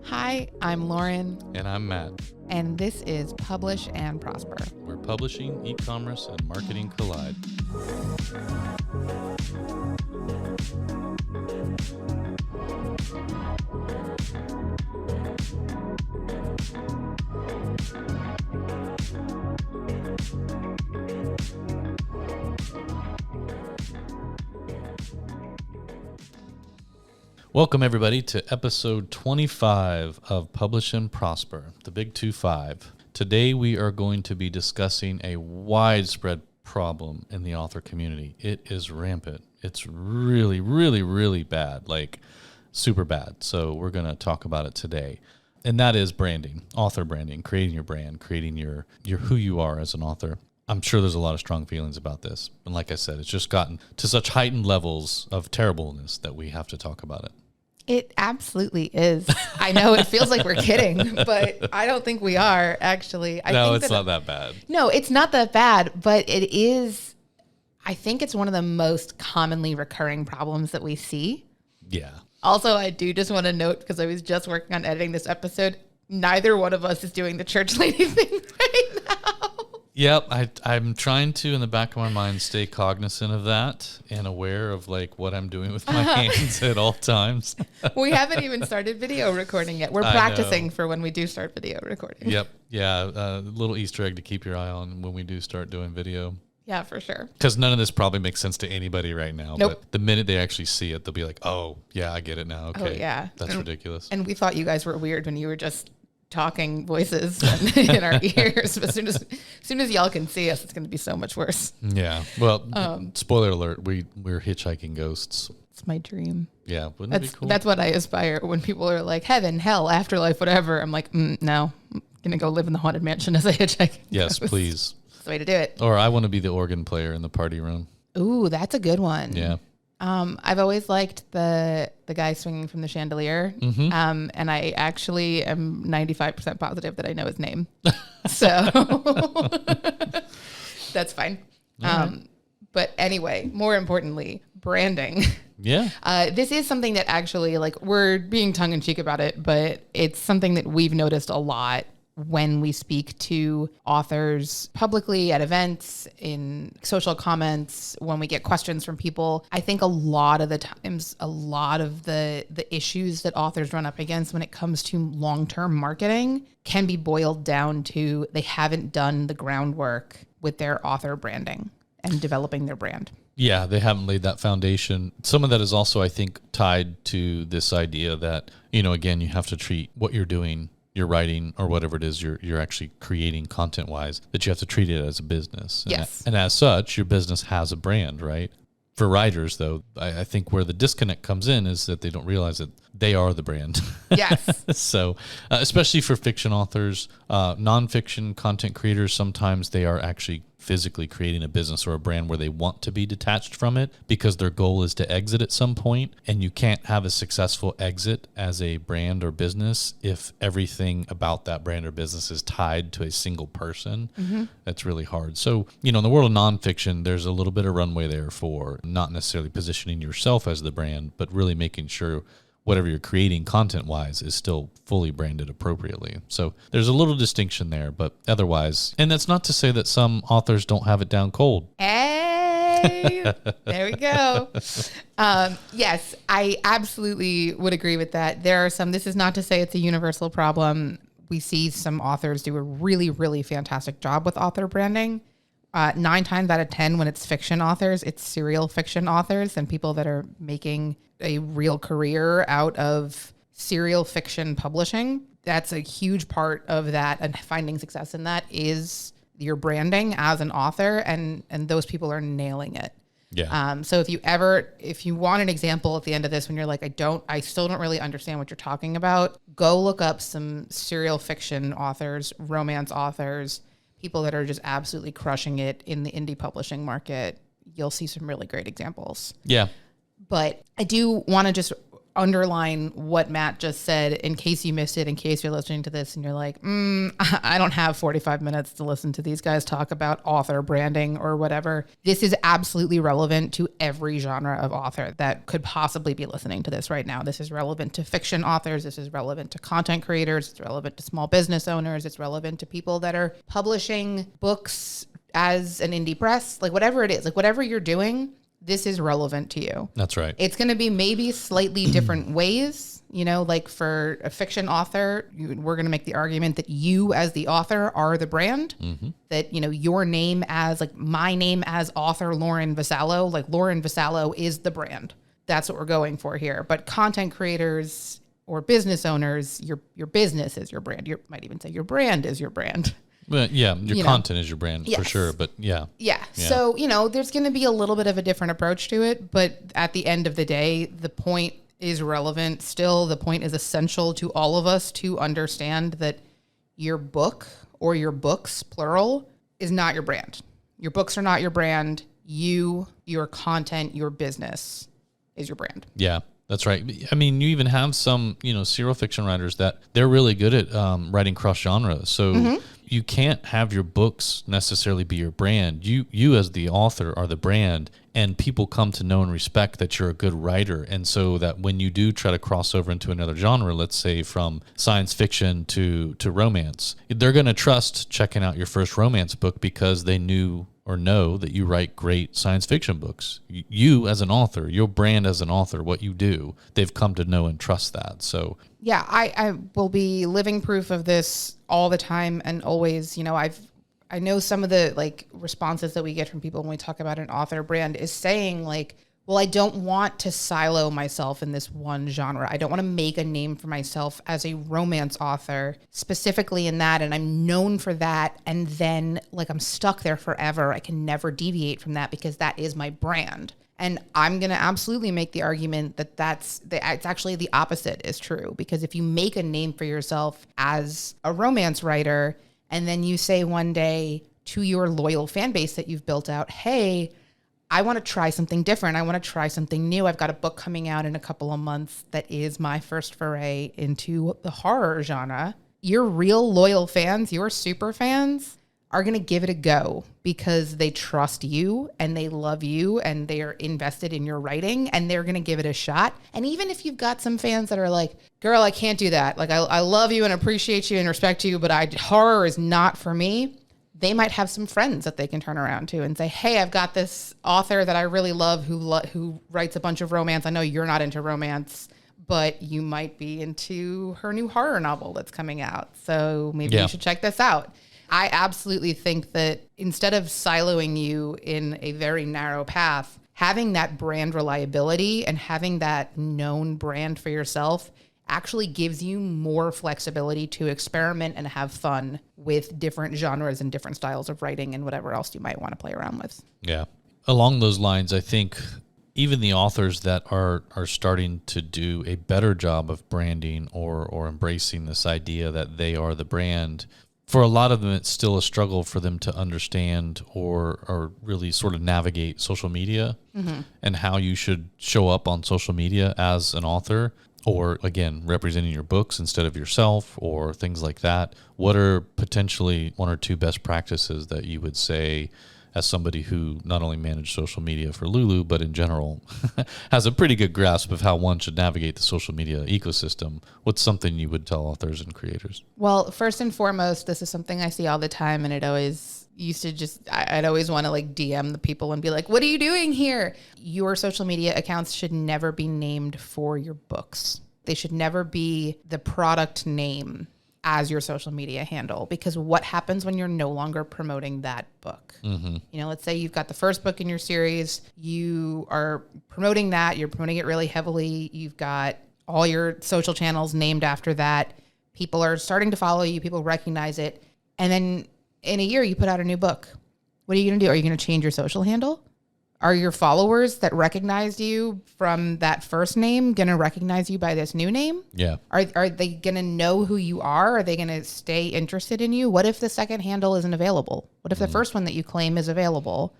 Hi, I'm Lauren, And I'm Matt. and this is Publish and Prosper. Where publishing, e-commerce, and marketing collide. Welcome, everybody, to episode 25 of Publish and Prosper, the Big 2-5. Today, we are going to be discussing a widespread problem in the author community. It is rampant. It's really, really, really bad, like super bad. So we're going to talk about it today. And that is branding, author branding, creating your brand, creating your who you are as an author. I'm sure there's a lot of strong feelings about this. And like I said, it's just gotten to such heightened levels of terribleness that we have to talk about it. It absolutely is. I know it feels like we're kidding, but I don't think we are, actually. No, it's not that bad. No, it's not that bad, but it is. I think it's one of the most commonly recurring problems that we see. Yeah. Also, I do just want to note, because I was just working on editing this episode, neither one of us is doing the church lady thing right now. Yep, I'm trying to, in the back of my mind, stay cognizant of that and aware of like what I'm doing with my hands at all times. We haven't even started video recording yet. We're practicing for when we do start video recording. Yep, yeah, a little Easter egg to keep your eye on when we do start doing video. Yeah, for sure. Because none of this probably makes sense to anybody right now. Nope. But the minute they actually see it, they'll be like, oh, yeah, I get it now. Okay, Oh, yeah. That's ridiculous. And we thought you guys were weird when you were just talking voices in our ears. But as soon as y'all can see us, it's going to be so much worse. Yeah. Well, spoiler alert, we're hitchhiking ghosts. It's my dream. Yeah. Wouldn't it be cool? That's what I aspire when people are like, heaven, hell, afterlife, whatever. I'm like, no, I'm going to go live in the haunted mansion as a hitchhiking Yes, ghost. please. That's the way to do it. Or I want to be the organ player in the party room. Ooh, that's a good one. Yeah. I've always liked the guy swinging from the chandelier. Mm-hmm. And I actually am 95% positive that I know his name. So that's fine. Right. But anyway, more importantly, branding. Yeah. This is something that actually, like, we're being tongue in cheek about it, but it's something that we've noticed a lot when we speak to authors publicly at events, in social comments, when we get questions from people. I think a lot of the times, a lot of the issues that authors run up against when it comes to long-term marketing can be boiled down to they haven't done the groundwork with their author branding and developing their brand. Yeah, they haven't laid that foundation. Some of that is also, I think, tied to this idea that, again, you have to treat what you're doing, your writing, or whatever it is you're actually creating content-wise, that you have to treat it as a business. Yes. And as such, your business has a brand, right? For writers, though, I think where the disconnect comes in is that they don't realize that they are the brand. Yes. So, especially for fiction authors, nonfiction content creators, sometimes they are actually physically creating a business or a brand where they want to be detached from it because their goal is to exit at some point, and you can't have a successful exit as a brand or business if everything about that brand or business is tied to a single person. Mm-hmm. That's really hard. So, in the world of nonfiction, there's a little bit of runway there for not necessarily positioning yourself as the brand, but really making sure whatever you're creating content-wise is still fully branded appropriately. So there's a little distinction there, but otherwise, and that's not to say that some authors don't have it down cold. Hey, there we go. Yes, I absolutely would agree with that. There are some, this is not to say it's a universal problem. We see some authors do a really, really fantastic job with author branding. 9 times out of 10, when it's fiction authors, it's serial fiction authors and people that are making a real career out of serial fiction publishing. That's a huge part of that, and finding success in that is your branding as an author, and those people are nailing it. Yeah. So if you want an example at the end of this, when you're like, I still don't really understand what you're talking about, go look up some serial fiction authors, romance authors, people that are just absolutely crushing it in the indie publishing market. You'll see some really great examples. Yeah. But I do want to just underline what Matt just said in case you missed it, in case you're listening to this and you're like, I don't have 45 minutes to listen to these guys talk about author branding or whatever. This is absolutely relevant to every genre of author that could possibly be listening to this right now. This is relevant to fiction authors. This is relevant to content creators. It's relevant to small business owners. It's relevant to people that are publishing books as an indie press, like whatever it is, like whatever you're doing, this is relevant to you. That's right. It's going to be maybe slightly different ways, you know, like for a fiction author, we're going to make the argument that you as the author are the brand, that, you know, your name as like my name as author, Lauren Vasallo, like Lauren Vasallo is the brand. That's what we're going for here. But content creators or business owners, your business is your brand. You might even say your brand is your brand. But yeah, your content is your brand for sure. But yeah. So, you know, there's going to be a little bit of a different approach to it. But at the end of the day, the point is relevant. Still, the point is essential to all of us to understand that your book or your books, plural, is not your brand. Your books are not your brand. You, your content, your business is your brand. Yeah. That's right. I mean, you even have some, you know, serial fiction writers that they're really good at writing cross genre. So you can't have your books necessarily be your brand. You as the author are the brand, and people come to know and respect that you're a good writer. And so that when you do try to cross over into another genre, let's say from science fiction to romance, they're going to trust checking out your first romance book because they knew or know that you write great science fiction books. You as an author, your brand as an author, what you do, they've come to know and trust that. So yeah, I will be living proof of this all the time and always. You know, I know some of the like responses that we get from people when we talk about an author brand is saying like, well, I don't want to silo myself in this one genre. I don't want to make a name for myself as a romance author specifically in that. And I'm known for that. And then like I'm stuck there forever. I can never deviate from that because that is my brand. And I'm going to absolutely make the argument that it's actually the opposite is true. Because if you make a name for yourself as a romance writer, and then you say one day to your loyal fan base that you've built out, hey, I want to try something different. I want to try something new. I've got a book coming out in a couple of months that is my first foray into the horror genre. Your real loyal fans, your super fans, are going to give it a go because they trust you and they love you and they are invested in your writing and they're going to give it a shot. And even if you've got some fans that are like, girl, I can't do that. Like, I love you and appreciate you and respect you, but horror is not for me. They might have some friends that they can turn around to and say, hey, I've got this author that I really love who writes a bunch of romance. I know you're not into romance, but you might be into her new horror novel that's coming out. So maybe you should check this out. I absolutely think that instead of siloing you in a very narrow path, having that brand reliability and having that known brand for yourself actually gives you more flexibility to experiment and have fun with different genres and different styles of writing and whatever else you might want to play around with. Yeah. Along those lines, I think even the authors that are starting to do a better job of branding or embracing this idea that they are the brand, for a lot of them, it's still a struggle for them to understand or really sort of navigate social media and how you should show up on social media as an author. Or, again, representing your books instead of yourself or things like that. What are potentially one or two best practices that you would say as somebody who not only managed social media for Lulu, but in general has a pretty good grasp of how one should navigate the social media ecosystem? What's something you would tell authors and creators? Well, first and foremost, this is something I see all the time, and it always used to I'd always want to like DM the people and be like, what are you doing here? Your social media accounts should never be named for your books. They should never be the product name as your social media handle, because what happens when you're no longer promoting that book? You know, let's say you've got the first book in your series, you are promoting that, you're promoting it really heavily. You've got all your social channels named after that. People are starting to follow you. People recognize it. And then in a year, you put out a new book. What are you going to do? Are you going to change your social handle? Are your followers that recognized you from that first name going to recognize you by this new name? Yeah. Are they going to know who you are? Are they going to stay interested in you? What if the second handle isn't available? What if the first one that you claim is available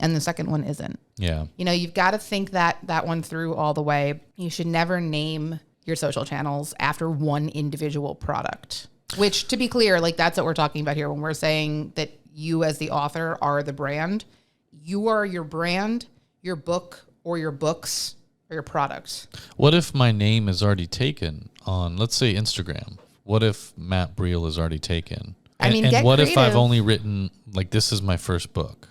and the second one isn't. Yeah. You know, you've got to think that one through all the way. You should never name your social channels after one individual product, which, to be clear, like that's what we're talking about here when we're saying that you as the author are the brand. You are your brand, your book, or your books, or your products. What if my name is already taken on, let's say, Instagram? What if Matt Briel is already taken? And what if I've only written, like, this is my first book?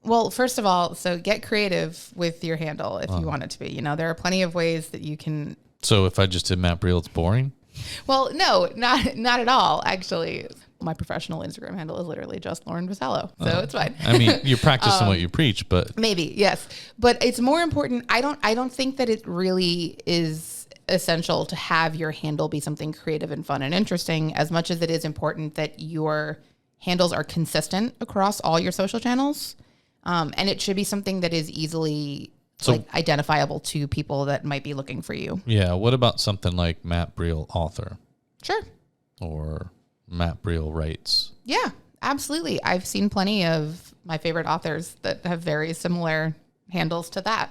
Well, first of all, so get creative with your handle if you want it to be. You know, there are plenty of ways that you can. So if I just did Matt Briel, it's boring? Well, no, not at all, actually. My professional Instagram handle is literally just Lauren Vasello, so it's fine. I mean, you're practicing what you preach, but maybe, yes. But it's more important. I don't think that it really is essential to have your handle be something creative and fun and interesting as much as it is important that your handles are consistent across all your social channels. And it should be something that is easily identifiable to people that might be looking for you. Yeah. What about something like Matt Briel author? Sure. Or Matt Briel writes? Yeah, absolutely. I've seen plenty of my favorite authors that have very similar handles to that.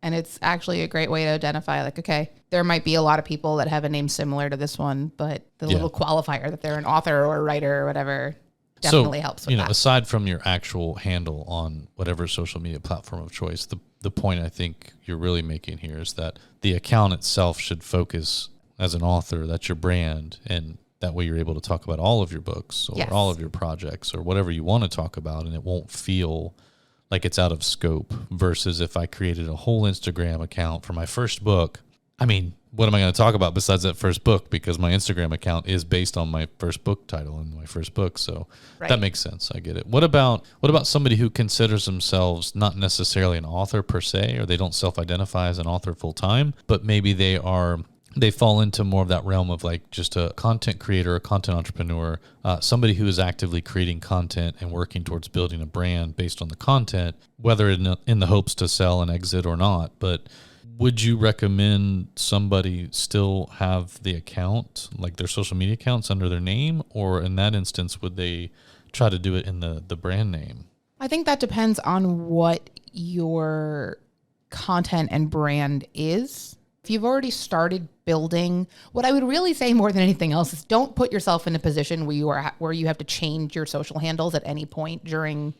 And it's actually a great way to identify, like, okay, there might be a lot of people that have a name similar to this one, but the little qualifier that they're an author or a writer or whatever definitely helps with that. Aside from your actual handle on whatever social media platform of choice, the point I think you're really making here is that the account itself should focus as an author, that's your brand, and that way you're able to talk about all of your books or all of your projects or whatever you want to talk about, and it won't feel like it's out of scope versus if I created a whole Instagram account for my first book. I mean, what am I going to talk about besides that first book? Because my Instagram account is based on my first book title and my first book. So that makes sense. I get it. What about somebody who considers themselves not necessarily an author per se, or they don't self-identify as an author full time, but maybe they fall into more of that realm of like just a content creator, a content entrepreneur, somebody who is actively creating content and working towards building a brand based on the content, whether in the hopes to sell and exit or not. But would you recommend somebody still have the account, like their social media accounts under their name? Or in that instance, would they try to do it in the brand name? I think that depends on what your content and brand is. If you've already started building, what I would really say more than anything else is don't put yourself in a position where you have to change your social handles at any point during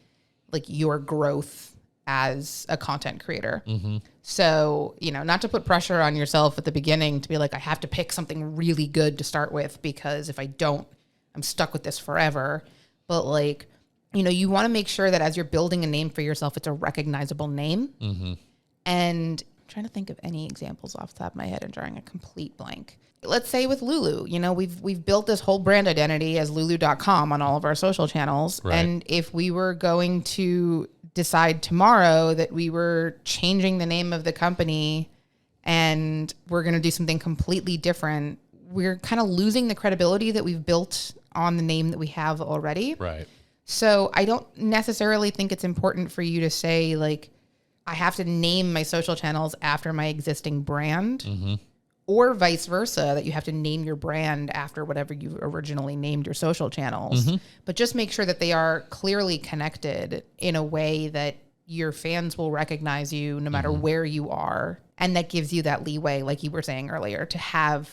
like your growth as a content creator. Mm-hmm. So, not to put pressure on yourself at the beginning to be like, I have to pick something really good to start with because if I don't, I'm stuck with this forever. But like, you want to make sure that as you're building a name for yourself, it's a recognizable name. Mm-hmm. And trying to think of any examples off the top of my head and drawing a complete blank. Let's say with Lulu, we've built this whole brand identity as lulu.com on all of our social channels. Right. And if we were going to decide tomorrow that we were changing the name of the company and we're going to do something completely different, we're kind of losing the credibility that we've built on the name that we have already. Right. So I don't necessarily think it's important for you to say like, I have to name my social channels after my existing brand, mm-hmm. or vice versa, that you have to name your brand after whatever you originally named your social channels. Mm-hmm. But just make sure that they are clearly connected in a way that your fans will recognize you no matter mm-hmm. where you are. And that gives you that leeway, like you were saying earlier, to have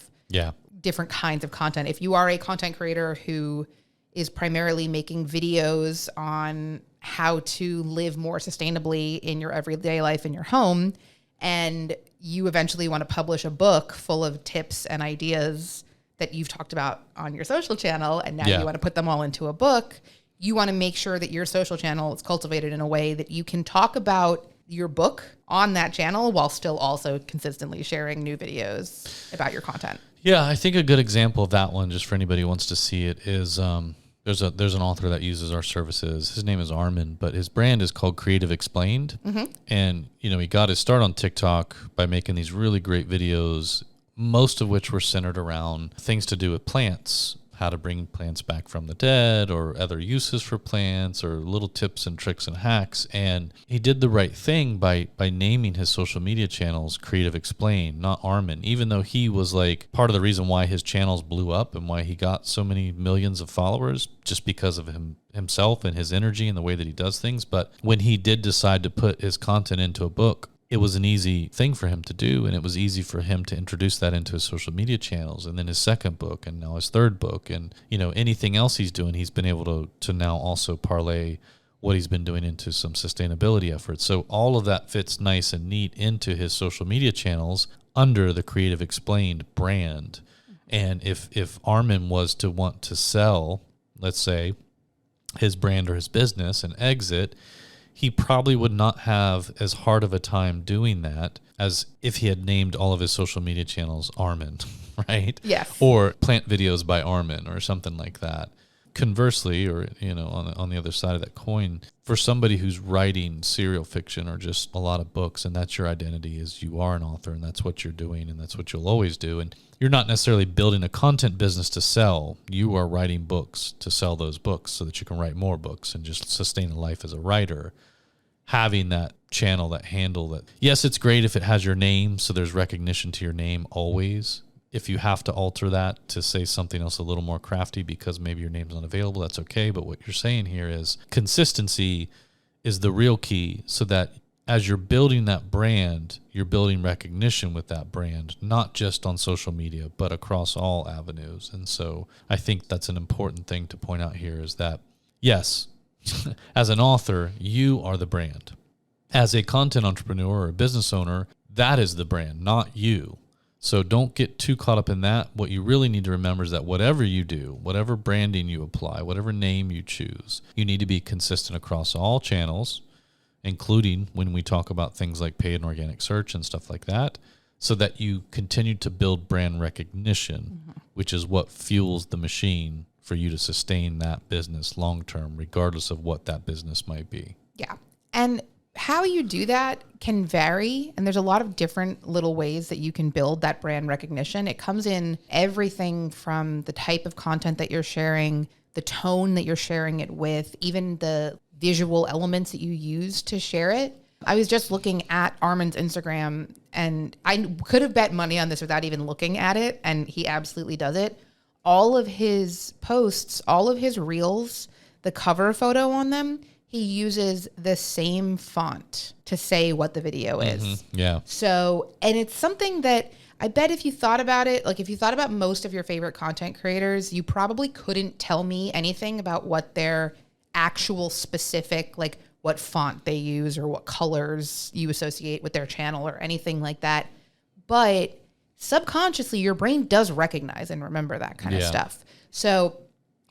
different kinds of content. If you are a content creator who is primarily making videos on how to live more sustainably in your everyday life in your home, and you eventually want to publish a book full of tips and ideas that you've talked about on your social channel, and now you want to put them all into a book, you want to make sure that your social channel is cultivated in a way that you can talk about your book on that channel while still also consistently sharing new videos about your content. Yeah, I think a good example of that one, just for anybody who wants to see it, is there's an author that uses our services. His name is Armin, but his brand is called Creative Explained. Mm-hmm. And, he got his start on TikTok by making these really great videos, most of which were centered around things to do with plants, how to bring plants back from the dead or other uses for plants or little tips and tricks and hacks. And he did the right thing by naming his social media channels Creative Explain, not Armin, even though he was like part of the reason why his channels blew up and why he got so many millions of followers, just because of himself and his energy and the way that he does things. But when he did decide to put his content into a book, it was an easy thing for him to do, and it was easy for him to introduce that into his social media channels, and then his second book, and now his third book, and anything else he's doing, he's been able to now also parlay what he's been doing into some sustainability efforts. So all of that fits nice and neat into his social media channels under the Creative Explained brand. And if Armin was to want to sell, let's say, his brand or his business and exit, he probably would not have as hard of a time doing that as if he had named all of his social media channels Armin, right? Yes. Or Plant Videos by Armin or something like that. Conversely, or on the other side of that coin, for somebody who's writing serial fiction or just a lot of books, and that's your identity, is you are an author, and that's what you're doing, and that's what you'll always do, and you're not necessarily building a content business to sell. You are writing books to sell those books so that you can write more books and just sustain a life as a writer. Having that channel, that handle, that, yes, it's great if it has your name, so there's recognition to your name always. If you have to alter that to say something else a little more crafty because maybe your name's not available, that's okay. But what you're saying here is consistency is the real key, so that as you're building that brand, you're building recognition with that brand, not just on social media, but across all avenues. And so I think that's an important thing to point out here, is that, yes, as an author, you are the brand. As a content entrepreneur or a business owner, that is the brand, not you. So don't get too caught up in that. What you really need to remember is that whatever you do, whatever branding you apply, whatever name you choose, you need to be consistent across all channels, including when we talk about things like paid and organic search and stuff like that, so that you continue to build brand recognition, which is what fuels the machine for you to sustain that business long term, regardless of what that business might be. Yeah. And how you do that can vary. And there's a lot of different little ways that you can build that brand recognition. It comes in everything from the type of content that you're sharing, the tone that you're sharing it with, even the visual elements that you use to share it. I was just looking at Armin's Instagram, and I could have bet money on this without even looking at it, and he absolutely does it. All of his posts, all of his reels, the cover photo on them, he uses the same font to say what the video is. Yeah. So, and it's something that I bet if you thought about it, like if you thought about most of your favorite content creators, you probably couldn't tell me anything about what their actual specific, like what font they use or what colors you associate with their channel or anything like that. But subconsciously, your brain does recognize and remember that kind of stuff. So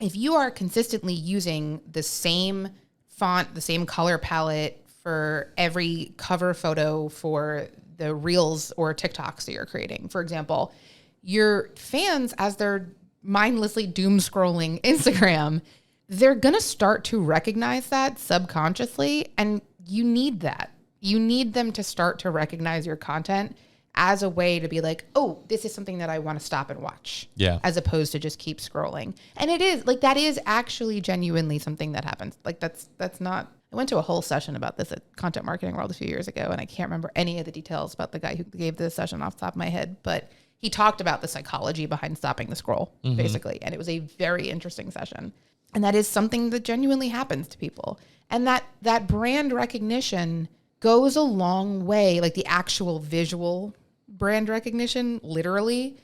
if you are consistently using the same font, the same color palette for every cover photo for the reels or TikToks that you're creating, for example, your fans, as they're mindlessly doom scrolling Instagram, they're going to start to recognize that subconsciously. And you need that. You need them to start to recognize your content as a way to be like, oh, this is something that I want to stop and watch. Yeah. As opposed to just keep scrolling. And it is like, that is actually genuinely something that happens. Like that's not, I went to a whole session about this at Content Marketing World a few years ago, and I can't remember any of the details about the guy who gave the session off the top of my head, but he talked about the psychology behind stopping the scroll, basically. And it was a very interesting session. And that is something that genuinely happens to people. And that brand recognition goes a long way, like the actual visual brand recognition literally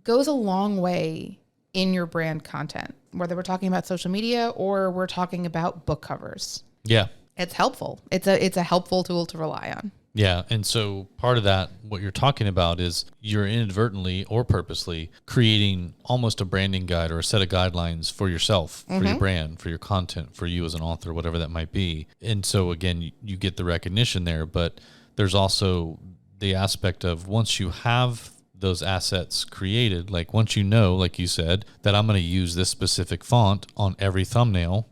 goes a long way in your brand content, whether we're talking about social media or we're talking about book covers. Yeah. It's helpful. It's a helpful tool to rely on. Yeah. And so part of that, what you're talking about is you're inadvertently or purposely creating almost a branding guide or a set of guidelines for yourself, for your brand, for your content, for you as an author, whatever that might be. And so again, you get the recognition there, but there's also the aspect of once you have those assets created, like once you know, like you said, that I'm going to use this specific font on every thumbnail,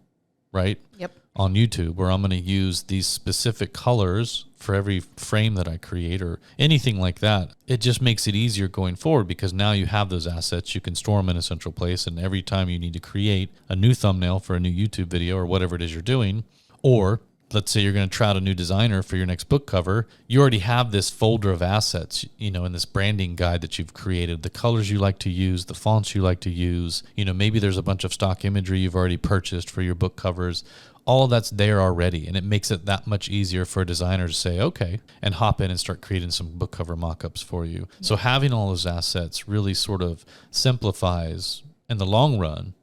right? Yep. on YouTube, or I'm going to use these specific colors for every frame that I create or anything like that. It just makes it easier going forward because now you have those assets. You can store them in a central place, and every time you need to create a new thumbnail for a new YouTube video or whatever it is you're doing, or let's say you're going to try out a new designer for your next book cover, you already have this folder of assets, in this branding guide that you've created, the colors you like to use, the fonts you like to use, maybe there's a bunch of stock imagery you've already purchased for your book covers. All of that's there already, and it makes it that much easier for a designer to say, okay, and hop in and start creating some book cover mock-ups for you. So having all those assets really sort of simplifies, in the long run,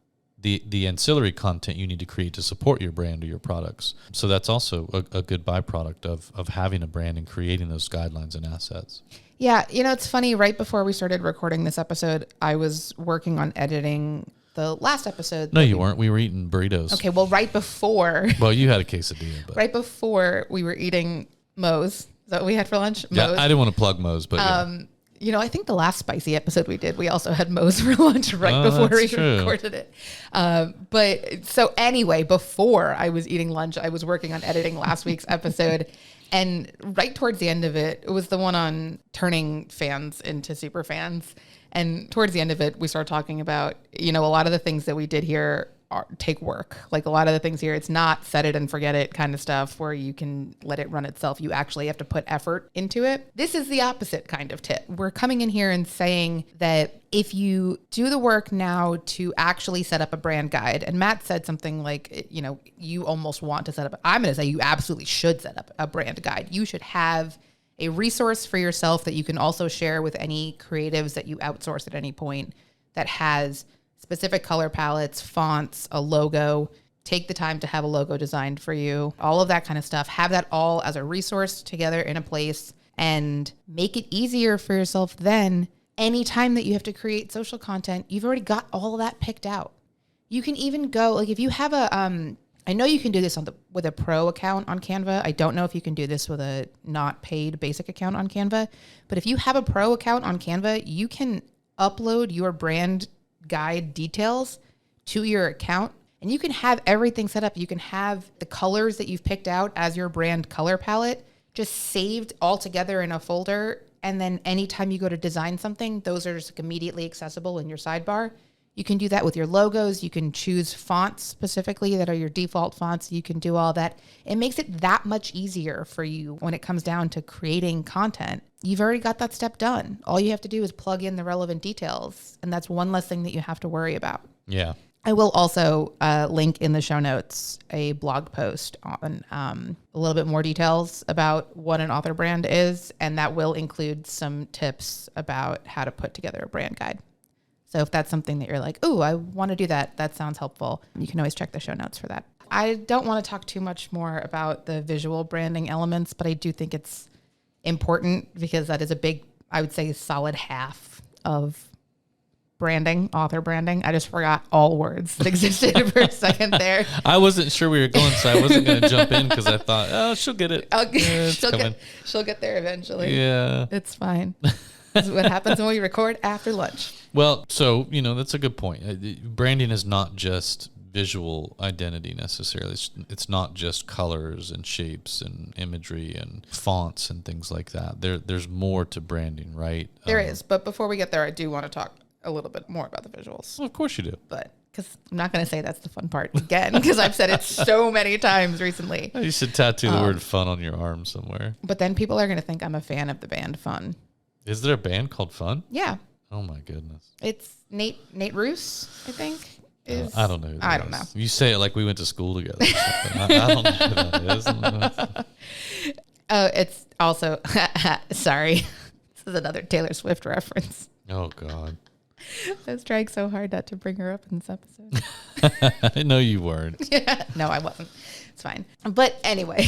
the ancillary content you need to create to support your brand or your products. So that's also a good byproduct of having a brand and creating those guidelines and assets. Yeah, it's funny. Right before we started recording this episode, I was working on editing the last episode. No, you weren't. We were eating burritos. Okay, well, right before. Well, you had a quesadilla. But. Right before we were eating Moe's. Is that what we had for lunch? Yeah, Moe's. I didn't want to plug Moe's, but I think the last spicy episode we did, we also had Moe's for lunch before we recorded it. But so anyway, before I was eating lunch, I was working on editing last week's episode. And right towards the end of it, it was the one on turning fans into super fans. And towards the end of it, we started talking about, a lot of the things that we did here take work. Like a lot of the things here, it's not set it and forget it kind of stuff where you can let it run itself. You actually have to put effort into it. This is the opposite kind of tip. We're coming in here and saying that if you do the work now to actually set up a brand guide, and Matt said something like, you almost want to set up, I'm going to say you absolutely should set up a brand guide. You should have a resource for yourself that you can also share with any creatives that you outsource at any point that has specific color palettes, fonts, a logo. Take the time to have a logo designed for you, all of that kind of stuff. Have that all as a resource together in a place and make it easier for yourself then. Anytime that you have to create social content, you've already got all of that picked out. You can even go, like if you have I know you can do this with a pro account on Canva. I don't know if you can do this with a not paid basic account on Canva, but if you have a pro account on Canva, you can upload your brand guide details to your account and you can have everything set up. You can have the colors that you've picked out as your brand color palette just saved all together in a folder. And then anytime you go to design something, those are just immediately accessible in your sidebar. You can do that with your logos. You can choose fonts specifically that are your default fonts. You can do all that. It makes it that much easier for you when it comes down to creating content. You've already got that step done. All you have to do is plug in the relevant details. And that's one less thing that you have to worry about. Yeah. I will also link in the show notes a blog post on a little bit more details about what an author brand is. And that will include some tips about how to put together a brand guide. So if that's something that you're like, oh, I want to do that, that sounds helpful, you can always check the show notes for that. I don't want to talk too much more about the visual branding elements, but I do think it's important because that is a big, I would say, solid half of branding, author branding. I just forgot all words that existed for a second there. I wasn't sure we were going, so I wasn't going to jump in because I thought, oh, she'll get it. She'll get there eventually. Yeah. It's fine. This is what happens when we record after lunch. Well, so, that's a good point. Branding is not just visual identity necessarily. It's not just colors and shapes and imagery and fonts and things like that. There's more to branding, right? There is. But before we get there, I do want to talk a little bit more about the visuals. Well, of course you do. But because I'm not going to say that's the fun part again, because I've said it so many times recently. You should tattoo the word fun on your arm somewhere. But then people are going to think I'm a fan of the band Fun. Is there a band called Fun? Yeah. Oh my goodness. It's Nate Roos, I think. I don't know. I don't know. You say it like we went to school together. I don't know who that is. It's also, sorry. This is another Taylor Swift reference. Oh, God. I was trying so hard not to bring her up in this episode. I know you weren't. Yeah, no, I wasn't. It's fine. But anyway,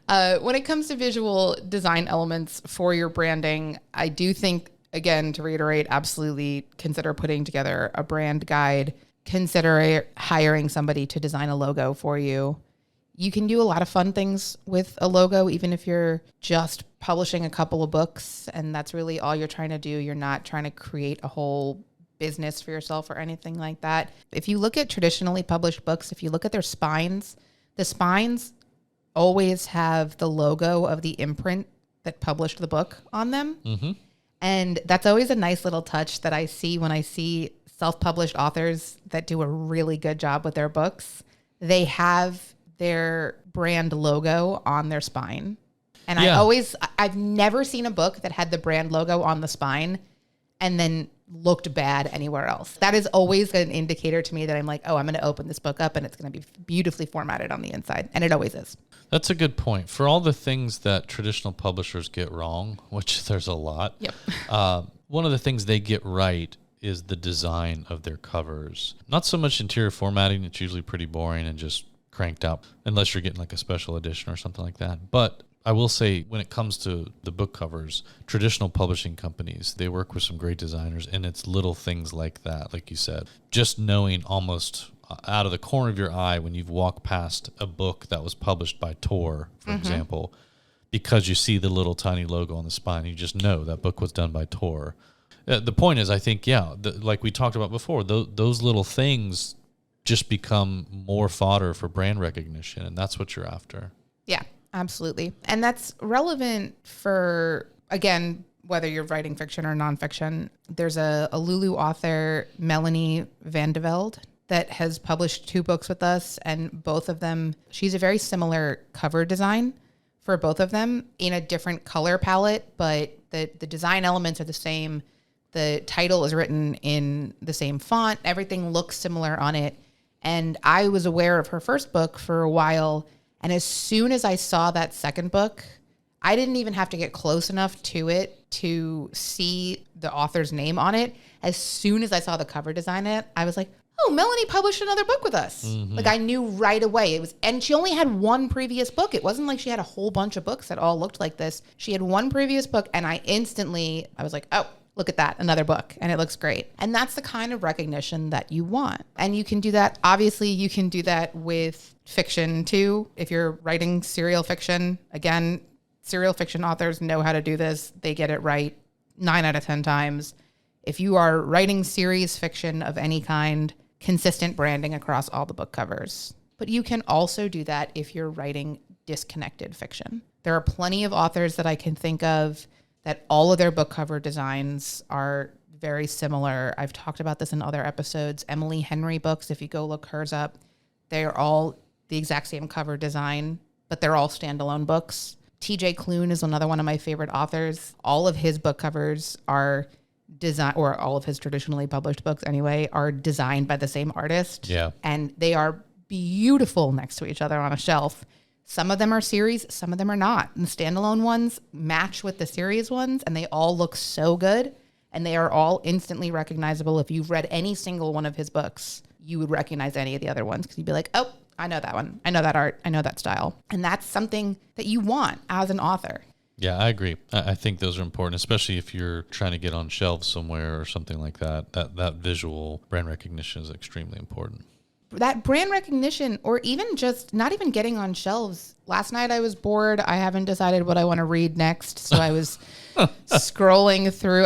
when it comes to visual design elements for your branding, I do think, again, to reiterate, absolutely consider putting together a brand guide. Consider hiring somebody to design a logo for you. You can do a lot of fun things with a logo, even if you're just publishing a couple of books and that's really all you're trying to do. You're not trying to create a whole business for yourself or anything like that. If you look at traditionally published books, if you look at their spines the spines always have the logo of the imprint that published the book on them. Mm-hmm. And that's always a nice little touch that I see when I see self-published authors that do a really good job with their books. They have their brand logo on their spine. And I've never seen a book that had the brand logo on the spine and then looked bad anywhere else. That is always an indicator to me that I'm like, oh, I'm going to open this book up and it's going to be beautifully formatted on the inside. And it always is. That's a good point. For all the things that traditional publishers get wrong, which there's a lot, yep. One of the things they get right is the design of their covers. Not so much interior formatting. It's usually pretty boring and just cranked out, unless you're getting like a special edition or something like that. But I will say, when it comes to the book covers, traditional publishing companies, they work with some great designers, and it's little things like that, like you said. Just knowing almost out of the corner of your eye when you've walked past a book that was published by Tor, for example, because you see the little tiny logo on the spine, you just know that book was done by Tor. The point is, I think, like we talked about before, those little things just become more fodder for brand recognition, and that's what you're after. Yeah. Absolutely. And that's relevant for, again, whether you're writing fiction or nonfiction. There's a Lulu author, Melanie Van de Velde, that has published 2 books with us, and both of them, she's a very similar cover design for both of them in a different color palette, but the design elements are the same. The title is written in the same font. Everything looks similar on it. And I was aware of her first book for a while. And as soon as I saw that second book, I didn't even have to get close enough to it to see the author's name on it. As soon as I saw the cover design I was like, oh, Melanie published another book with us. Mm-hmm. Like, I knew right away. And she only had one previous book. It wasn't like she had a whole bunch of books that all looked like this. She had one previous book, and I was like, oh, look at that, another book, and it looks great. And that's the kind of recognition that you want. And you can do that. Obviously, you can do that with fiction too. If you're writing serial fiction, again, serial fiction authors know how to do this. They get it right 9 out of 10 times. If you are writing series fiction of any kind, consistent branding across all the book covers. But you can also do that if you're writing disconnected fiction. There are plenty of authors that I can think of that all of their book cover designs are very similar. I've talked about this in other episodes. Emily Henry books, if you go look hers up, they're all the exact same cover design, but they're all standalone books. TJ Klune is another one of my favorite authors. All of his book covers are designed, or all of his traditionally published books anyway, are designed by the same artist. Yeah. And they are beautiful next to each other on a shelf. Some of them are series, some of them are not. And the standalone ones match with the series ones, and they all look so good. And they are all instantly recognizable. If you've read any single one of his books, you would recognize any of the other ones because you'd be like, oh, I know that one. I know that art. I know that style. And that's something that you want as an author. Yeah, I agree. I think those are important, especially if you're trying to get on shelves somewhere or something like that. That visual brand recognition is extremely important. That brand recognition, or even just not even getting on shelves. Last night I was bored. I haven't decided what I want to read next. So I was scrolling through.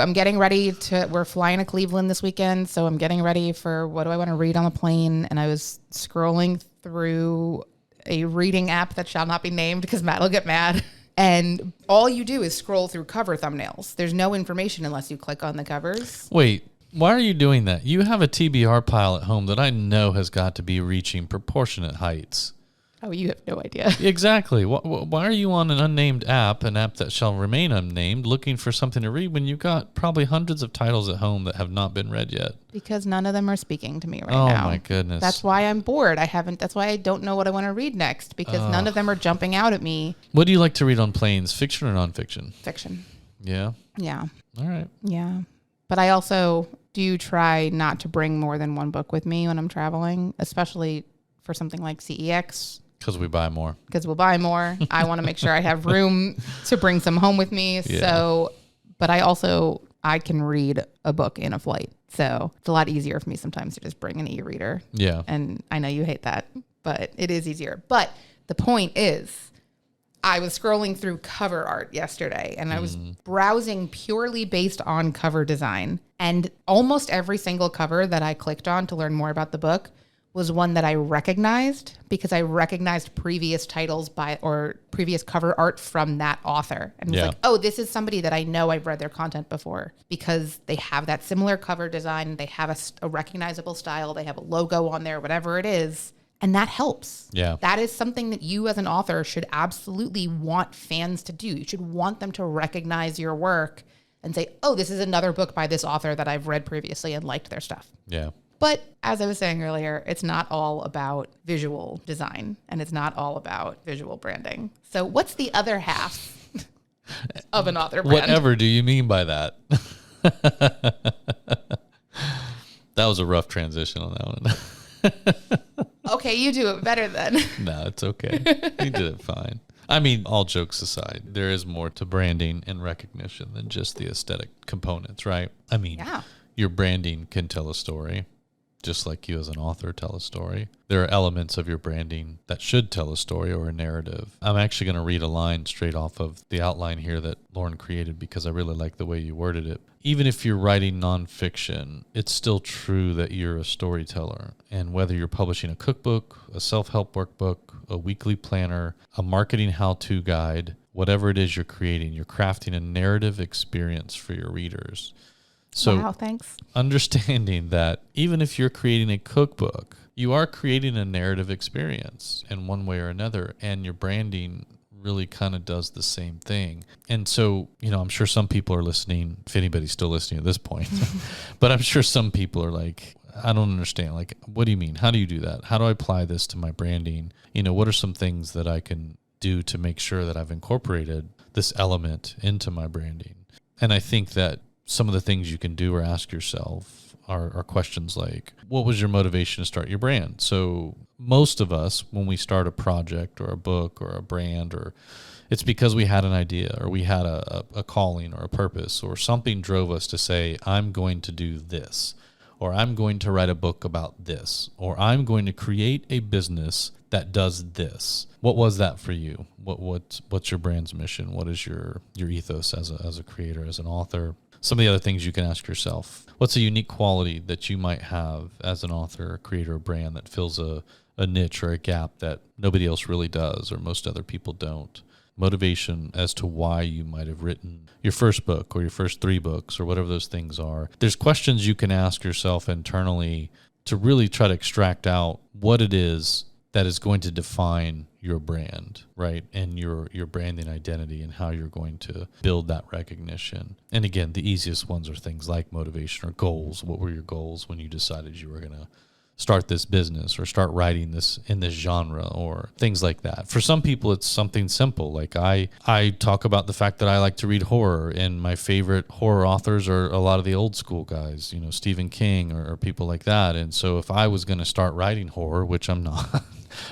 We're flying to Cleveland this weekend. So I'm getting ready for what do I want to read on the plane. And I was scrolling through a reading app that shall not be named because Matt will get mad. And all you do is scroll through cover thumbnails. There's no information unless you click on the covers. Wait. Why are you doing that? You have a TBR pile at home that I know has got to be reaching proportionate heights. Oh, you have no idea. Exactly. Why are you on an unnamed app, an app that shall remain unnamed, looking for something to read when you've got probably hundreds of titles at home that have not been read yet? Because none of them are speaking to me now. Oh, my goodness. That's why I'm bored. That's why I don't know what I want to read next, because none of them are jumping out at me. What do you like to read on planes, fiction or nonfiction? Fiction. Yeah? Yeah. All right. Yeah. But I also do try not to bring more than one book with me when I'm traveling, especially for something like CEX. Because we buy more. Because we'll buy more. I want to make sure I have room to bring some home with me. Yeah. So, but I can read a book in a flight. So it's a lot easier for me sometimes to just bring an e-reader. Yeah. And I know you hate that, but it is easier. But the point is, I was scrolling through cover art yesterday, and I was browsing purely based on cover design. And almost every single cover that I clicked on to learn more about the book was one that I recognized because I recognized previous titles or previous cover art from that author. And was like, oh, this is somebody that I know I've read their content before because they have that similar cover design. They have a recognizable style. They have a logo on there, whatever it is. And that helps. Yeah. That is something that you as an author should absolutely want fans to do. You should want them to recognize your work and say, oh, this is another book by this author that I've read previously and liked their stuff. Yeah. But as I was saying earlier, it's not all about visual design and it's not all about visual branding. So what's the other half of an author brand? Whatever do you mean by that? That was a rough transition on that one. Okay, you do it better then. No, it's okay. You did it fine. I mean, all jokes aside, there is more to branding and recognition than just the aesthetic components, right? I mean, your branding can tell a story, just like you as an author tell a story. There are elements of your branding that should tell a story or a narrative. I'm actually going to read a line straight off of the outline here that Lauren created because I really like the way you worded it. Even if you're writing nonfiction, it's still true that you're a storyteller. And whether you're publishing a cookbook, a self-help workbook, a weekly planner, a marketing how-to guide, whatever it is you're creating, you're crafting a narrative experience for your readers. So wow, thanks. Understanding that even if you're creating a cookbook, you are creating a narrative experience in one way or another, and your branding really kind of does the same thing. And so, I'm sure some people are listening, if anybody's still listening at this point, but I'm sure some people are like, I don't understand. Like, what do you mean? How do you do that? How do I apply this to my branding? What are some things that I can do to make sure that I've incorporated this element into my branding? And I think that some of the things you can do or ask yourself are questions like, what was your motivation to start your brand? So most of us, when we start a project or a book or a brand, or it's because we had an idea or we had a calling or a purpose or something drove us to say, I'm going to do this, or I'm going to write a book about this, or I'm going to create a business that does this. What was that for you? What's your brand's mission? What is your ethos as a creator, as an author? Some of the other things you can ask yourself. What's a unique quality that you might have as an author, creator, brand that fills a niche or a gap that nobody else really does or most other people don't? Motivation as to why you might have written your first book or your first 3 books or whatever those things are. There's questions you can ask yourself internally to really try to extract out what it is that is going to define your brand, right? And your branding identity and how you're going to build that recognition. And again, the easiest ones are things like motivation or goals. What were your goals when you decided you were going to start this business or start writing this in this genre or things like that? For some people, it's something simple. Like I talk about the fact that I like to read horror, and my favorite horror authors are a lot of the old school guys, Stephen King or people like that. And so if I was going to start writing horror, which I'm not,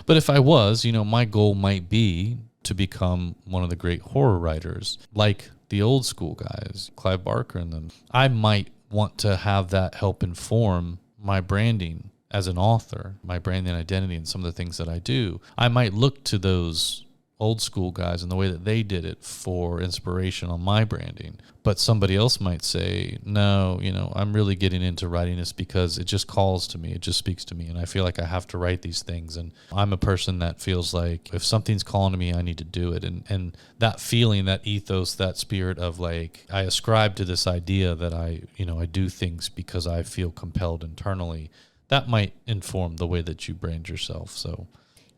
but if I was, my goal might be to become one of the great horror writers, like the old school guys, Clive Barker and them. I might want to have that help inform my branding as an author, my branding identity, and some of the things that I do. I might look to those old school guys and the way that they did it for inspiration on my branding. But somebody else might say, no, I'm really getting into writing this because it just calls to me. It just speaks to me. And I feel like I have to write these things. And I'm a person that feels like if something's calling to me, I need to do it. And that feeling, that ethos, that spirit of like, I ascribe to this idea that I do things because I feel compelled internally. That might inform the way that you brand yourself. So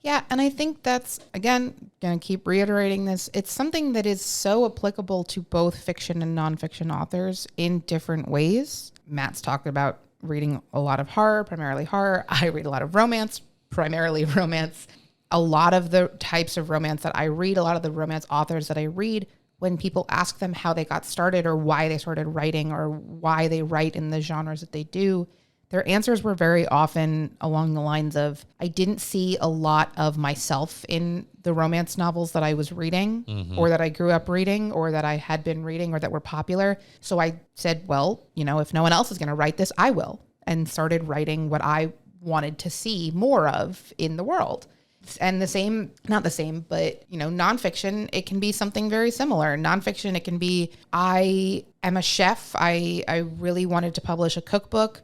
yeah, and I think that's, again, going to keep reiterating this. It's something that is so applicable to both fiction and nonfiction authors in different ways. Matt's talked about reading a lot of horror, primarily horror. I read a lot of romance, primarily romance. A lot of the types of romance that I read, a lot of the romance authors that I read, when people ask them how they got started or why they started writing or why they write in the genres that they do, their answers were very often along the lines of, I didn't see a lot of myself in the romance novels that I was reading or that I grew up reading or that I had been reading or that were popular. So I said, well, if no one else is going to write this, I will. And started writing what I wanted to see more of in the world. And the same, not the same, but, nonfiction, it can be something very similar. Nonfiction, it can be, I am a chef. I really wanted to publish a cookbook,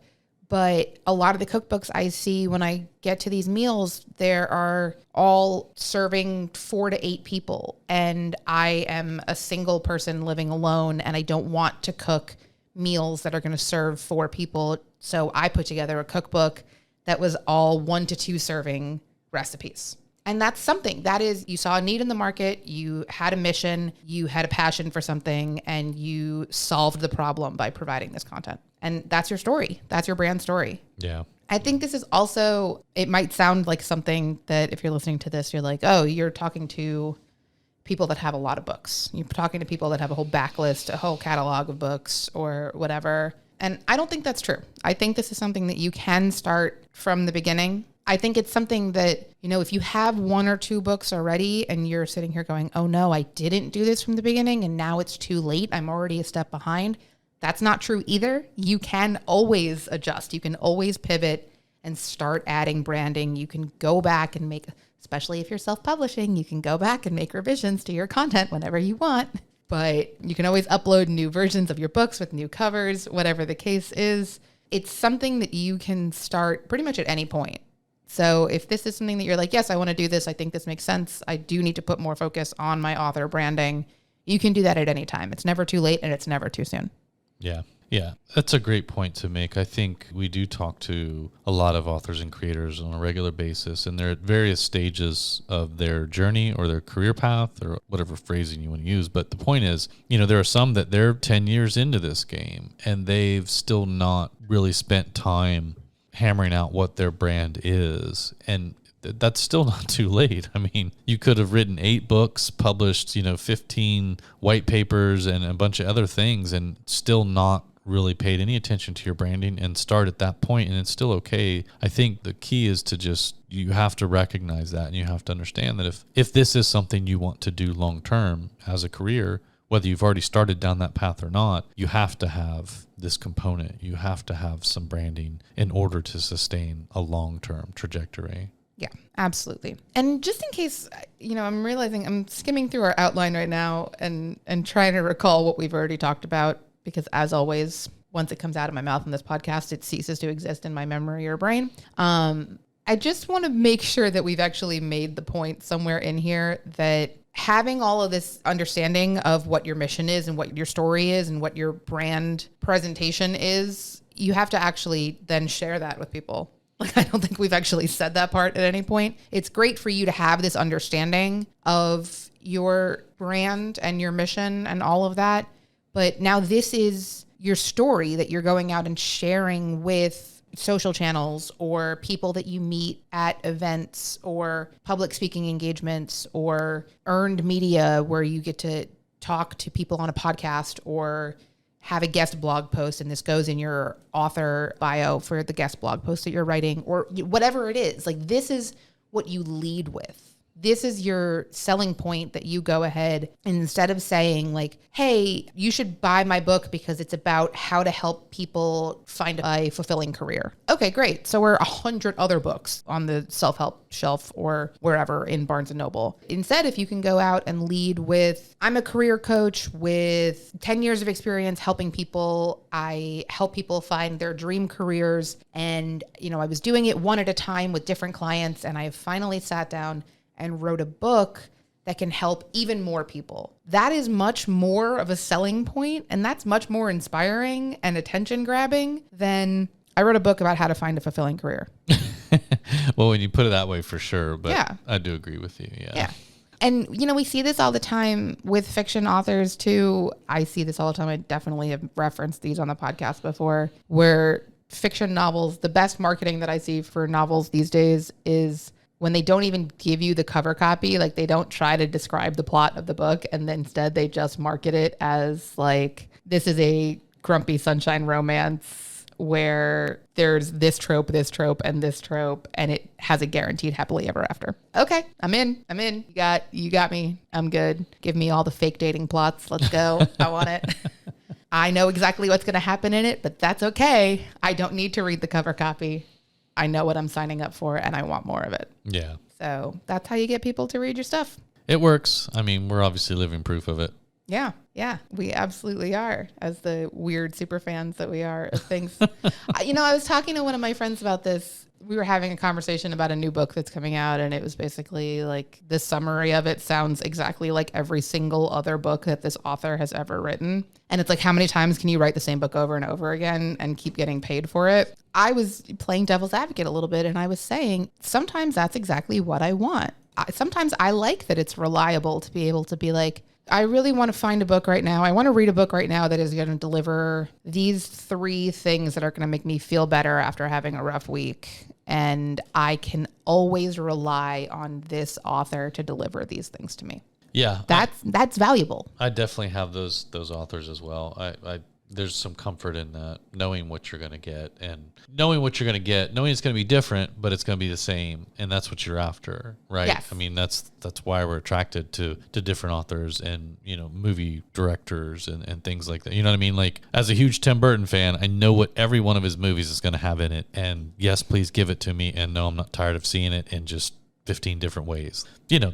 But a lot of the cookbooks I see when I get to these meals, there are all serving 4 to 8 people. And I am a single person living alone, and I don't want to cook meals that are going to serve 4 people. So I put together a cookbook that was all 1 to 2 serving recipes. And that's something that is, you saw a need in the market, you had a mission, you had a passion for something, and you solved the problem by providing this content. And that's your story. That's your brand story. Yeah. I think this is also, it might sound like something that if you're listening to this, you're like, oh, you're talking to people that have a lot of books. You're talking to people that have a whole backlist, a whole catalog of books or whatever. And I don't think that's true. I think this is something that you can start from the beginning. I think it's something that, if you have 1 or 2 books already and you're sitting here going, oh no, I didn't do this from the beginning and now it's too late, I'm already a step behind. That's not true either. You can always adjust. You can always pivot and start adding branding. You can go back and make, especially if you're self-publishing, you can go back and make revisions to your content whenever you want. But you can always upload new versions of your books with new covers, whatever the case is. It's something that you can start pretty much at any point. So if this is something that you're like, yes, I want to do this, I think this makes sense, I do need to put more focus on my author branding, you can do that at any time. It's never too late and it's never too soon. Yeah. Yeah. That's a great point to make. I think we do talk to a lot of authors and creators on a regular basis, and they're at various stages of their journey or their career path or whatever phrasing you want to use. But the point is, there are some that they're 10 years into this game and they've still not really spent time hammering out what their brand is. And that's still not too late. I mean, you could have written 8 books, published, 15 white papers and a bunch of other things and still not really paid any attention to your branding and start at that point, and it's still okay. I think the key is to you have to recognize that, and you have to understand that if this is something you want to do long term as a career, whether you've already started down that path or not, you have to have this component. You have to have some branding in order to sustain a long-term trajectory. Yeah, absolutely. And just in case, I'm realizing I'm skimming through our outline right now and trying to recall what we've already talked about, because as always, once it comes out of my mouth in this podcast, it ceases to exist in my memory or brain. I just want to make sure that we've actually made the point somewhere in here that having all of this understanding of what your mission is and what your story is and what your brand presentation is, you have to actually then share that with people. Like, I don't think we've actually said that part at any point. It's great for you to have this understanding of your brand and your mission and all of that. But now this is your story that you're going out and sharing with social channels or people that you meet at events or public speaking engagements or earned media where you get to talk to people on a podcast or have a guest blog post, and this goes in your author bio for the guest blog post that you're writing or whatever it is. Like, this is what you lead with. This is your selling point that you go ahead and instead of saying like, hey, you should buy my book because it's about how to help people find a fulfilling career. Okay, great. So we're 100 other books on the self-help shelf or wherever in Barnes & Noble. Instead, if you can go out and lead with, I'm a career coach with 10 years of experience helping people. I help people find their dream careers. And, I was doing it one at a time with different clients. And I finally sat down and wrote a book that can help even more people. That is much more of a selling point, and that's much more inspiring and attention grabbing than I wrote a book about how to find a fulfilling career. Well, when you put it that way, for sure, but yeah. I do agree with you. Yeah. And, we see this all the time with fiction authors too. I see this all the time. I definitely have referenced these on the podcast before, where fiction novels, the best marketing that I see for novels these days is when they don't even give you the cover copy, like they don't try to describe the plot of the book, and then instead they just market it as like, this is a grumpy sunshine romance where there's this trope, and this trope, and it has a guaranteed happily ever after. Okay, I'm in. You got me. I'm good. Give me all the fake dating plots. Let's go. I want it. I know exactly what's going to happen in it, but that's okay. I don't need to read the cover copy. I know what I'm signing up for and I want more of it. Yeah. So that's how you get people to read your stuff. It works. I mean, we're obviously living proof of it. Yeah. Yeah, we absolutely are, as the weird super fans that we are of things. I was talking to one of my friends about this. We were having a conversation about a new book that's coming out, and it was basically like the summary of it sounds exactly like every single other book that this author has ever written. And it's like, how many times can you write the same book over and over again and keep getting paid for it? I was playing devil's advocate a little bit, and I was saying sometimes that's exactly what I want. Sometimes I like that it's reliable to be able to be like, I really want to find a book right now. I want to read a book right now that is going to deliver these 3 things that are going to make me feel better after having a rough week. And I can always rely on this author to deliver these things to me. Yeah. That's valuable. I definitely have those authors as well. There's some comfort in that, knowing what you're going to get, and knowing it's going to be different, but it's going to be the same, and that's what you're after, right? Yes. I mean, that's why we're attracted to different authors and, movie directors and things like that. You know what I mean? Like, as a huge Tim Burton fan, I know what every one of his movies is going to have in it, and yes, please give it to me, and no, I'm not tired of seeing it in just 15 different ways.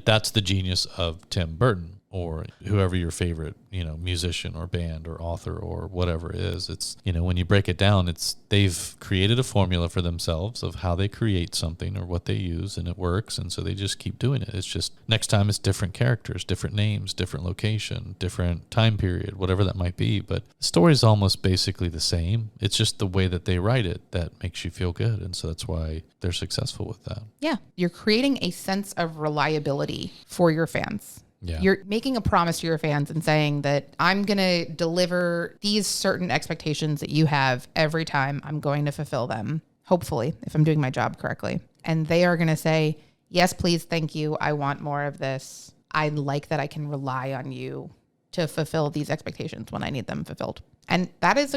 That's the genius of Tim Burton, or whoever your favorite, musician or band or author or whatever it is. It's, when you break it down, they've created a formula for themselves of how they create something or what they use, and it works. And so they just keep doing it. It's just next time it's different characters, different names, different location, different time period, whatever that might be. But the story is almost basically the same. It's just the way that they write it that makes you feel good. And so that's why they're successful with that. Yeah. You're creating a sense of reliability for your fans. Yeah. You're making a promise to your fans and saying that I'm going to deliver these certain expectations that you have every time. I'm going to fulfill them, hopefully, if I'm doing my job correctly. And they are going to say, yes, please, thank you. I want more of this. I like that I can rely on you to fulfill these expectations when I need them fulfilled. And that is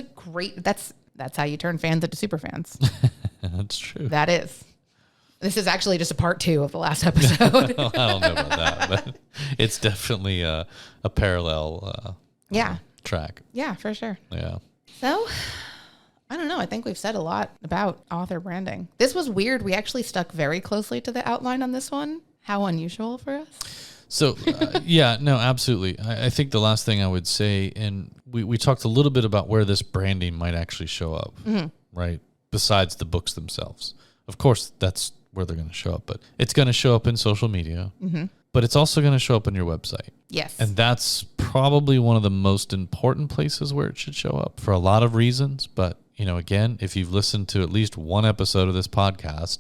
that's how you turn fans into super fans. That's true. That is. This is actually just a part 2 of the last episode. I don't know about that, but it's definitely a parallel track. Yeah, for sure. Yeah. So, I don't know. I think we've said a lot about author branding. This was weird. We actually stuck very closely to the outline on this one. How unusual for us. So, no, absolutely. I think the last thing I would say, and we talked a little bit about where this branding might actually show up, right? Besides the books themselves. Of course, that's where they're going to show up, but it's going to show up in social media, but it's also going to show up on your website. Yes. And that's probably one of the most important places where it should show up for a lot of reasons. But, again, if you've listened to at least one episode of this podcast,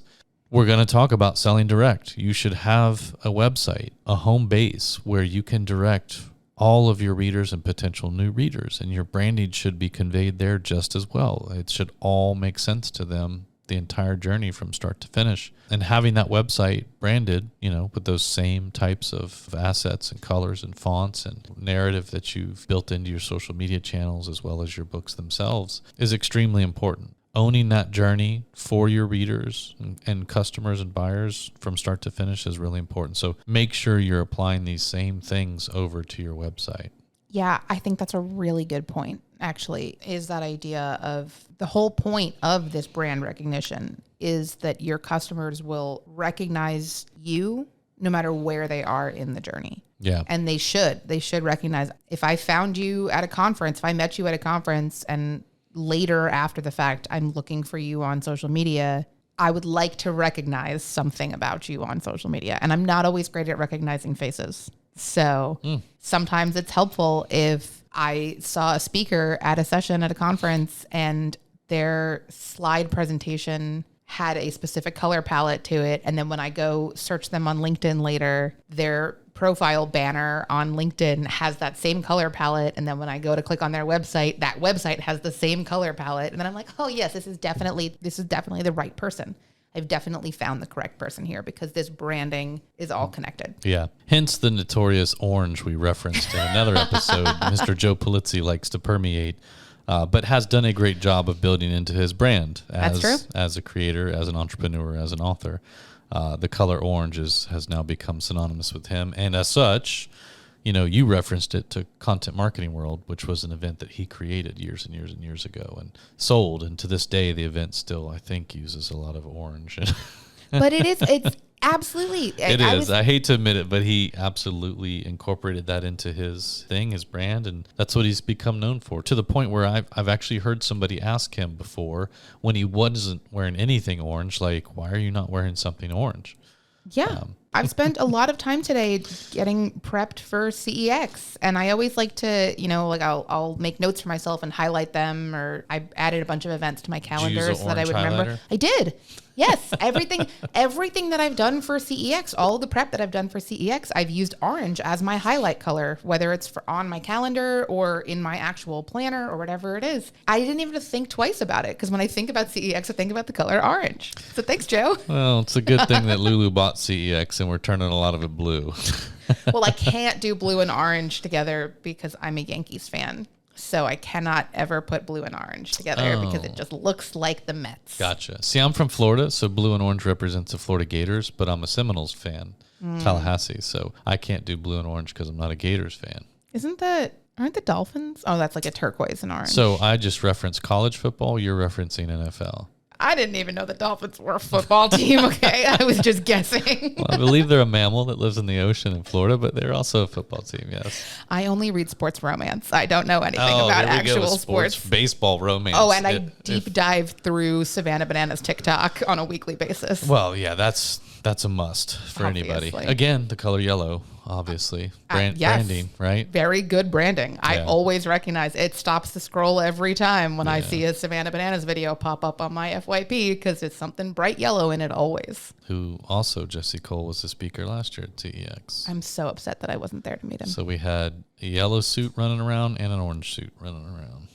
we're going to talk about selling direct. You should have a website, a home base where you can direct all of your readers and potential new readers, and your branding should be conveyed there just as well. It should all make sense to them, the entire journey from start to finish. And having that website branded, with those same types of assets and colors and fonts and narrative that you've built into your social media channels as well as your books themselves is extremely important. Owning that journey for your readers and customers and buyers from start to finish is really important. So make sure you're applying these same things over to your website. Yeah, I think that's a really good point, actually, is that idea of the whole point of this brand recognition is that your customers will recognize you no matter where they are in the journey. Yeah. And they should recognize, if I found you at a conference, if I met you at a conference and later after the fact, I'm looking for you on social media, I would like to recognize something about you on social media. And I'm not always great at recognizing faces. So sometimes it's helpful if I saw a speaker at a session at a conference and their slide presentation had a specific color palette to it. And then when I go search them on LinkedIn later, their profile banner on LinkedIn has that same color palette. And then when I go to click on their website, that website has the same color palette. And then I'm like, oh yes, this is definitely the right person. I've definitely found the correct person here because this branding is all connected. Yeah. Hence the notorious orange we referenced in another episode. Mr. Joe Pulizzi likes to permeate, but has done a great job of building into his brand as a creator, as an entrepreneur, as an author. The color orange has now become synonymous with him. And as such, you referenced it to Content Marketing World, which was an event that he created years and years and years ago and sold. And to this day, the event still, I think, uses a lot of orange. But it's Absolutely. It is. I hate to admit it, but he absolutely incorporated that into his thing, his brand, and that's what he's become known for, to the point where I've actually heard somebody ask him before, when he wasn't wearing anything orange, like, why are you not wearing something orange? Yeah. I've spent a lot of time today getting prepped for CEX, and I always like to, like I'll make notes for myself and highlight them, or I added a bunch of events to my calendar so that I would remember. I did. Yes. Everything that I've done for CEX, all the prep that I've done for CEX, I've used orange as my highlight color, whether it's on my calendar or in my actual planner or whatever it is. I didn't even have to think twice about it, because when I think about CEX, I think about the color orange. So thanks, Joe. Well, it's a good thing that Lulu bought CEX and we're turning a lot of it blue. Well, I can't do blue and orange together because I'm a Yankees fan. So I cannot ever put blue and orange together because it just looks like the Mets. Gotcha. See, I'm from Florida, so blue and orange represents the Florida Gators, but I'm a Seminoles fan, Tallahassee, so I can't do blue and orange because I'm not a Gators fan. Aren't the Dolphins? Oh, that's like a turquoise and orange. So I just referenced college football. You're referencing NFL. I didn't even know the Dolphins were a football team, okay? I was just guessing. Well, I believe they're a mammal that lives in the ocean in Florida, but they're also a football team, yes. I only read sports romance. I don't know anything about actual sports. Baseball romance. Oh, and I deep dive through Savannah Bananas TikTok on a weekly basis. Well, yeah, that's a must for anybody. Again, the color yellow, obviously. Branding, right? Very good branding. Yeah. I always recognize it. Stops the scroll every time when I see a Savannah Bananas video pop up on my FYP, because it's something bright yellow in it always. Who also, Jesse Cole, was the speaker last year at CEX. I'm so upset that I wasn't there to meet him. So we had a yellow suit running around and an orange suit running around.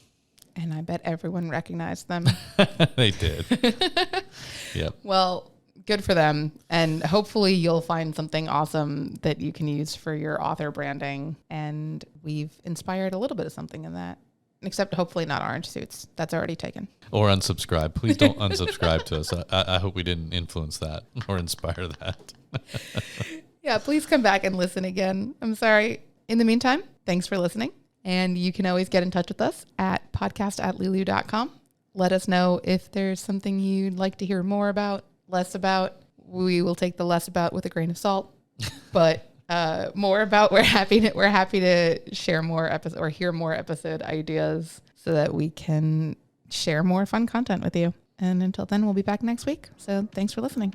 And I bet everyone recognized them. They did. Yep. Well, good for them. And hopefully you'll find something awesome that you can use for your author branding. And we've inspired a little bit of something in that, except hopefully not orange suits. That's already taken. Or unsubscribe. Please don't unsubscribe to us. I hope we didn't influence that or inspire that. Yeah, please come back and listen again. I'm sorry. In the meantime, thanks for listening. And you can always get in touch with us at podcast@lulu.com. Let us know if there's something you'd like to hear more about, less about. We will take the less about with a grain of salt, but more about. We're happy to share more episodes or hear more episode ideas so that we can share more fun content with you. And until then, we'll be back next week. So thanks for listening.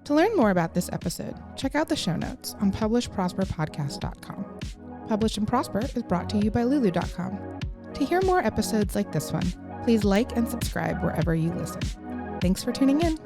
To learn more about this episode, check out the show notes on publishprosperpodcast.com. Publish and Prosper is brought to you by Lulu.com. To hear more episodes like this one, please like and subscribe wherever you listen. Thanks for tuning in.